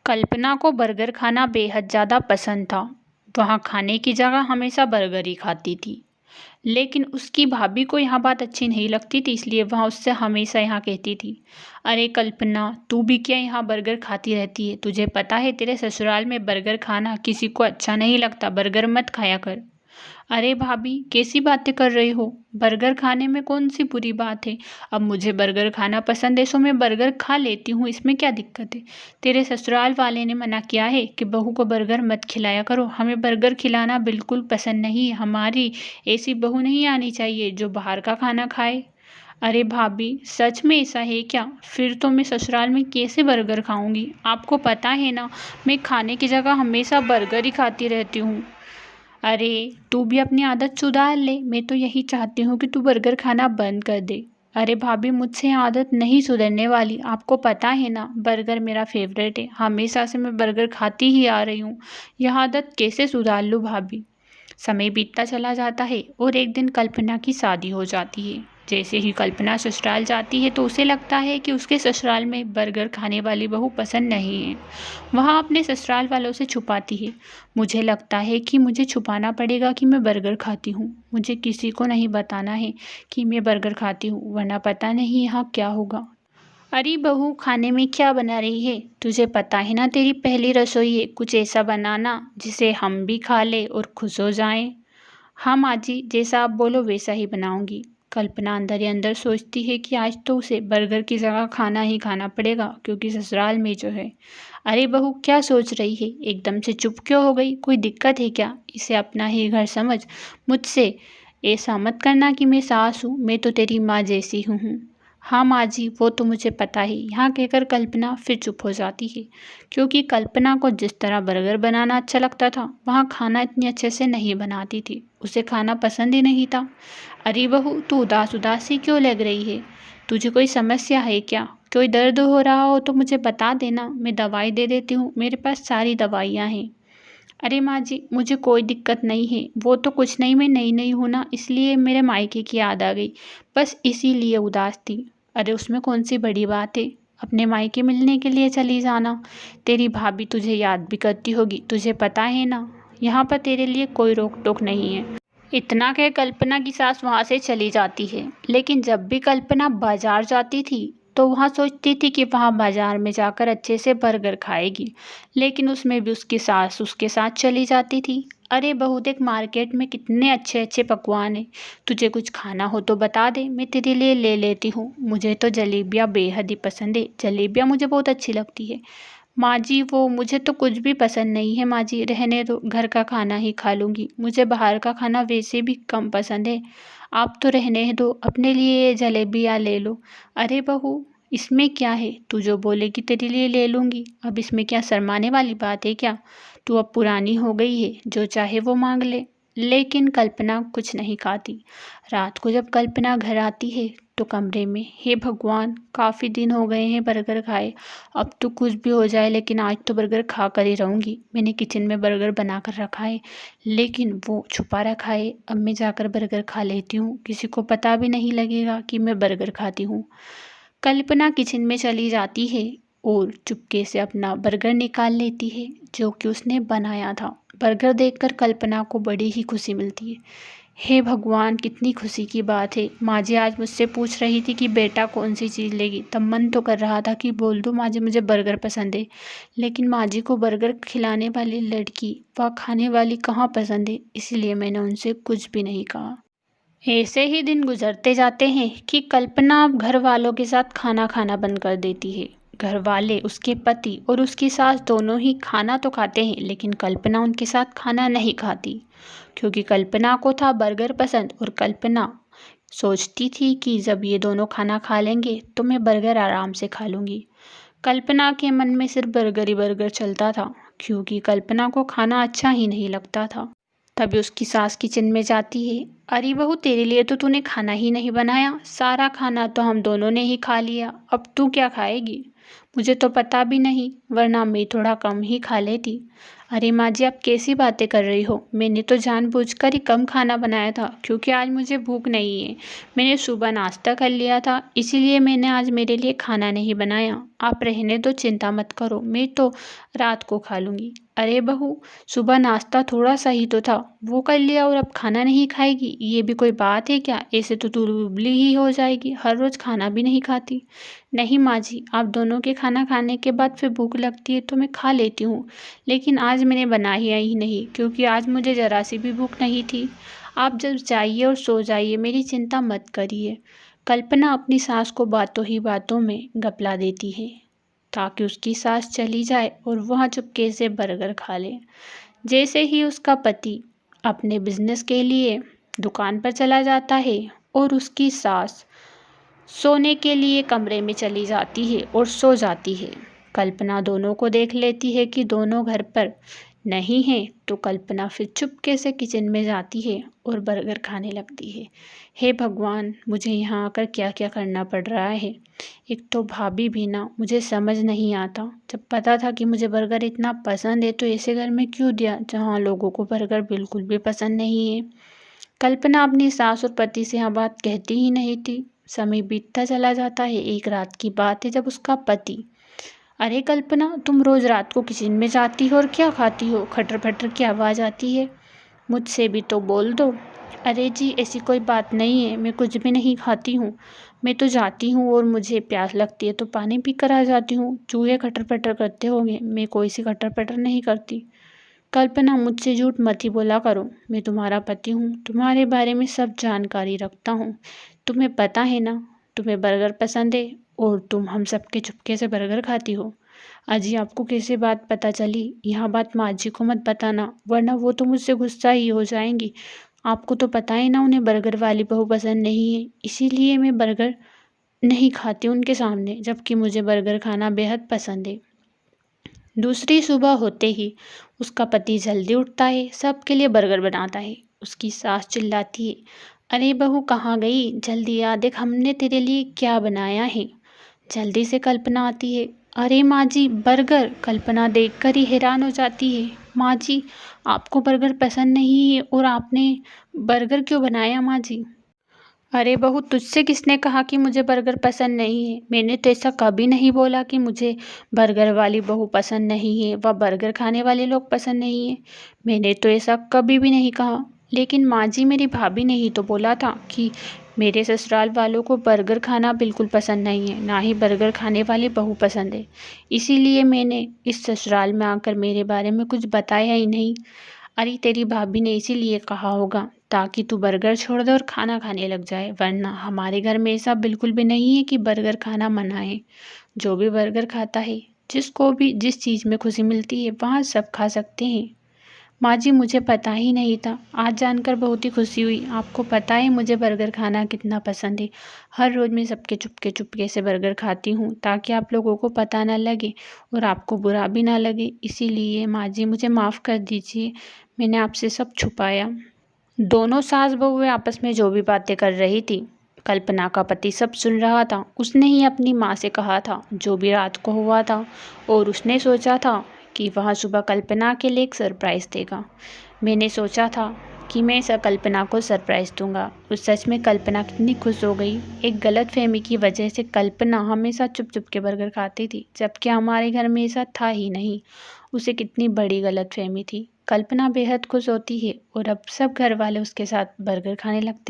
कल्पना को बर्गर खाना बेहद ज़्यादा पसंद था। वहाँ खाने की जगह हमेशा बर्गर ही खाती थी। लेकिन उसकी भाभी को यहाँ बात अच्छी नहीं लगती थी, इसलिए वह उससे हमेशा यहाँ कहती थी, अरे कल्पना, तू भी क्या यहाँ बर्गर खाती रहती है? तुझे पता है तेरे ससुराल में बर्गर खाना किसी को अच्छा नहीं लगता, बर्गर मत खाया कर। अरे भाभी, कैसी बातें कर रही हो? बर्गर खाने में कौन सी बुरी बात है? अब मुझे बर्गर खाना पसंद है, सो मैं बर्गर खा लेती हूँ, इसमें क्या दिक्कत है? तेरे ससुराल वाले ने मना किया है कि बहू को बर्गर मत खिलाया करो। हमें बर्गर खिलाना बिल्कुल पसंद नहीं है। हमारी ऐसी बहू नहीं आनी चाहिए जो बाहर का खाना खाए। अरे भाभी, सच में ऐसा है क्या? फिर तो मैं ससुराल में कैसे बर्गर खाऊंगी? आपको पता है ना, मैं खाने की जगह हमेशा बर्गर ही खाती रहती हूँ। अरे, तू भी अपनी आदत सुधार ले। मैं तो यही चाहती हूँ कि तू बर्गर खाना बंद कर दे। अरे भाभी, मुझसे ये आदत नहीं सुधरने वाली। आपको पता है ना, बर्गर मेरा फेवरेट है। हमेशा से मैं बर्गर खाती ही आ रही हूँ। यह आदत कैसे सुधार लूँ भाभी? समय बीतता चला जाता है और एक दिन कल्पना की शादी हो जाती है। जैसे ही कल्पना ससुराल जाती है तो उसे लगता है कि उसके ससुराल में बर्गर खाने वाली बहू पसंद नहीं है। वह अपने ससुराल वालों से छुपाती है। मुझे लगता है कि मुझे छुपाना पड़ेगा कि मैं बर्गर खाती हूँ। मुझे किसी को नहीं बताना है कि मैं बर्गर खाती हूँ, वरना पता नहीं यहाँ क्या होगा। अरे बहू, खाने में क्या बना रही है? तुझे पता है ना, तेरी पहली रसोई है। कुछ ऐसा बनाना जिसे हम भी खा ले और खुश हो जाएं। हाँ माँ जी, जैसा आप बोलो वैसा ही बनाऊंगी। कल्पना अंदर ही अंदर सोचती है कि आज तो उसे बर्गर की जगह खाना ही खाना पड़ेगा, क्योंकि ससुराल में जो है। अरे बहू, क्या सोच रही है? एकदम से चुप क्यों हो गई? कोई दिक्कत है क्या? इसे अपना ही घर समझ। मुझसे ऐसा मत करना कि मैं सास हूँ। मैं तो तेरी माँ जैसी हूँ। हाँ माँ जी, वो तो मुझे पता है। यहाँ कहकर कल्पना फिर चुप हो जाती है, क्योंकि कल्पना को जिस तरह बर्गर बनाना अच्छा लगता था, वहाँ खाना इतनी अच्छे से नहीं बनाती थी। उसे खाना पसंद ही नहीं था। अरे बहू, तू उदास उदास सी क्यों लग रही है? तुझे कोई समस्या है क्या? कोई दर्द हो रहा हो तो मुझे बता देना, मैं दवाई दे देती हूँ। मेरे पास सारी दवाइयाँ हैं। अरे माँ जी, मुझे कोई दिक्कत नहीं है। वो तो कुछ नहीं, मैं नई नई हूँ ना, इसलिए मेरे मायके की याद आ गई, बस इसीलिए उदास थी। अरे उसमें कौन सी बड़ी बात है? अपने मायके मिलने के लिए चली जाना। तेरी भाभी तुझे याद भी करती होगी, तुझे पता है ना। यहाँ पर तेरे लिए कोई रोक टोक नहीं है। इतना कह कल्पना की सास वहाँ से चली जाती है। लेकिन जब भी कल्पना बाजार जाती थी तो वहाँ सोचती थी कि वहाँ बाजार में जाकर अच्छे से बर्गर खाएगी, लेकिन उसमें भी उसकी सास उसके साथ चली जाती थी। अरे बहू देख, मार्केट में कितने अच्छे अच्छे पकवान हैं। तुझे कुछ खाना हो तो बता दे, मैं तेरे लिए ले लेती हूँ। मुझे तो जलेबियाँ बेहद ही पसंद है। जलेबियाँ मुझे बहुत अच्छी लगती है। माँ जी, वो मुझे तो कुछ भी पसंद नहीं है माँ जी, रहने दो, घर का खाना ही खा लूँगी। मुझे बाहर का खाना वैसे भी कम पसंद है। आप तो रहने दो, अपने लिए जलेबियाँ ले लो। अरे बहू, इसमें क्या है? तू जो बोलेगी तेरे लिए ले लूँगी। अब इसमें क्या शर्माने वाली बात है क्या? तू अब पुरानी हो गई है, जो चाहे वो मांग ले। लेकिन कल्पना कुछ नहीं खाती। रात को जब कल्पना घर आती है तो कमरे में, हे भगवान, काफ़ी दिन हो गए हैं बर्गर खाए। अब तो कुछ भी हो जाए, लेकिन आज तो बर्गर खा कर ही रहूँगी। मैंने किचन में बर्गर बना कर रखा है, लेकिन वो छुपा रखा है। अब मैं जाकर बर्गर खा लेती हूँ, किसी को पता भी नहीं लगेगा कि मैं बर्गर खाती हूँ। कल्पना किचन में चली जाती है और चुपके से अपना बर्गर निकाल लेती है, जो कि उसने बनाया था। बर्गर देखकर कल्पना को बड़ी ही खुशी मिलती है। हे भगवान, कितनी खुशी की बात है। माँ जी आज मुझसे पूछ रही थी कि बेटा कौन सी चीज़ लेगी, तब मन तो कर रहा था कि बोल दूँ माँ जी मुझे बर्गर पसंद है, लेकिन माँ जी को बर्गर खिलाने वाली लड़की व खाने वाली कहाँ पसंद है, इसलिए मैंने उनसे कुछ भी नहीं कहा। ऐसे ही दिन गुजरते जाते हैं कि कल्पना अब घर वालों के साथ खाना खाना बंद कर देती है। घर वाले, उसके पति और उसकी सास दोनों ही खाना तो खाते हैं, लेकिन कल्पना उनके साथ खाना नहीं खाती, क्योंकि कल्पना को था बर्गर पसंद और कल्पना सोचती थी कि जब ये दोनों खाना खा लेंगे तो मैं बर्गर आराम से खा लूँगी। कल्पना के मन में सिर्फ बर्गर ही बर्गर चलता था, क्योंकि कल्पना को खाना अच्छा ही नहीं लगता था। तभी उसकी सास किचन में जाती है। अरे बहू, तेरे लिए तो तूने खाना ही नहीं बनाया, सारा खाना तो हम दोनों ने ही खा लिया, अब तू क्या खाएगी? मुझे तो पता भी नहीं, वरना मैं थोड़ा कम ही खा लेती। अरे माँ जी, आप कैसी बातें कर रही हो? मैंने तो जानबूझकर ही कम खाना बनाया था क्योंकि आज मुझे भूख नहीं है। मैंने सुबह नाश्ता कर लिया था, इसीलिए मैंने आज मेरे लिए खाना नहीं बनाया। आप रहने दो, चिंता मत करो, मैं तो रात को खा लूँगी। अरे बहू, सुबह नाश्ता थोड़ा सा ही तो था, वो कर लिया और अब खाना नहीं खाएगी? ये भी कोई बात है क्या? ऐसे तो तू दुबली ही हो जाएगी, हर रोज़ खाना भी नहीं खाती। नहीं माँ जी, आप दोनों के खाना खाने के बाद फिर भूख लगती है तो मैं खा लेती हूँ, लेकिन आज मैंने बनाया ही नहीं क्योंकि आज मुझे ज़रा सी भी भूख नहीं थी। आप जब जाइए और सो जाइए, मेरी चिंता मत करिए। कल्पना अपनी सास को बातों ही बातों में गपला देती है ताकि उसकी सास चली जाए और वह चुपके से बर्गर खा ले। जैसे ही उसका पति अपने बिजनेस के लिए दुकान पर चला जाता है और उसकी सास सोने के लिए कमरे में चली जाती है और सो जाती है। कल्पना दोनों को देख लेती है कि दोनों घर पर नहीं है, तो कल्पना फिर चुपके से किचन में जाती है और बर्गर खाने लगती है। हे भगवान, मुझे यहाँ आकर क्या क्या करना पड़ रहा है। एक तो भाभी भी ना, मुझे समझ नहीं आता, जब पता था कि मुझे बर्गर इतना पसंद है तो ऐसे घर में क्यों दिया जहाँ लोगों को बर्गर बिल्कुल भी पसंद नहीं है। कल्पना अपनी सास और पति से यह बात कहती ही नहीं थी। समय बीतता चला जाता है। एक रात की बात है जब उसका पति, अरे कल्पना, तुम रोज रात को किचन में जाती हो और क्या खाती हो? खटर खटर की आवाज़ आती है, मुझसे भी तो बोल दो। अरे जी, ऐसी कोई बात नहीं है, मैं कुछ भी नहीं खाती हूँ। मैं तो जाती हूँ और मुझे प्यास लगती है तो पानी पी कर आ जाती हूँ। चूहे खटर पटर करते होंगे, मैं कोई सी खटर पटर नहीं करती। कल्पना, मुझसे झूठ मत ही बोला करो, मैं तुम्हारा पति हूँ, तुम्हारे बारे में सब जानकारी रखता हूँ। तुम्हें पता है ना, तुम्हें बर्गर पसंद है और तुम हम सबके चुपके से बर्गर खाती हो। अजी, आपको कैसे बात पता चली? यह बात माँ जी को मत बताना, वरना वो तो मुझसे गुस्सा ही हो जाएंगी। आपको तो पता है ना, उन्हें बर्गर वाली बहू पसंद नहीं है, इसीलिए मैं बर्गर नहीं खाती उनके सामने, जबकि मुझे बर्गर खाना बेहद पसंद है। दूसरी सुबह होते ही उसका पति जल्दी उठता है, सबके लिए बर्गर बनाता है। उसकी सास चिल्लाती है, अरे बहू कहाँ गई? जल्दी आ, देख हमने तेरे लिए क्या बनाया है। जल्दी से कल्पना आती है। अरे माँ जी, बर्गर! कल्पना देखकर ही हैरान हो जाती है। माँ जी, आपको बर्गर पसंद नहीं है और आपने बर्गर क्यों बनाया माँ जी? अरे बहू, तुझसे किसने कहा कि मुझे बर्गर पसंद नहीं है? मैंने तो ऐसा कभी नहीं बोला कि मुझे बर्गर वाली बहू पसंद नहीं है व बर्गर खाने वाले लोग पसंद नहीं है। मैंने तो ऐसा कभी भी नहीं कहा। लेकिन माँ जी, मेरी भाभी ने ही तो बोला था कि मेरे ससुराल वालों को बर्गर खाना बिल्कुल पसंद नहीं है, ना ही बर्गर खाने वाली बहू पसंद है। इसीलिए मैंने इस ससुराल में आकर मेरे बारे में कुछ बताया ही नहीं। अरे तेरी भाभी ने इसीलिए कहा होगा ताकि तू बर्गर छोड़ दे और खाना खाने लग जाए, वरना हमारे घर में ऐसा बिल्कुल भी नहीं है कि बर्गर खाना मना है। जो भी बर्गर खाता है, जिसको भी जिस चीज़ में खुशी मिलती है वहाँ सब खा सकते हैं। माँ जी, मुझे पता ही नहीं था, आज जानकर बहुत ही खुशी हुई। आपको पता है मुझे बर्गर खाना कितना पसंद है। हर रोज़ मैं सबके चुपके चुपके से बर्गर खाती हूँ ताकि आप लोगों को पता ना लगे और आपको बुरा भी ना लगे। इसीलिए माँ जी, मुझे माफ़ कर दीजिए, मैंने आपसे सब छुपाया। दोनों सास बहू आपस में जो भी बातें कर रही थी, कल्पना का पति सब सुन रहा था। उसने ही अपनी माँ से कहा था जो भी रात को हुआ था, और उसने सोचा था कि वह सुबह कल्पना के लिए एक सरप्राइज़ देगा। मैंने सोचा था कि मैं कल्पना को सरप्राइज़ दूंगा, और सच में कल्पना कितनी खुश हो गई। एक गलतफहमी की वजह से कल्पना हमेशा चुप चुप के बर्गर खाती थी, जबकि हमारे घर में ऐसा था ही नहीं। उसे कितनी बड़ी गलतफहमी थी। कल्पना बेहद खुश होती है और अब सब घर वाले उसके साथ बर्गर खाने लगते हैं।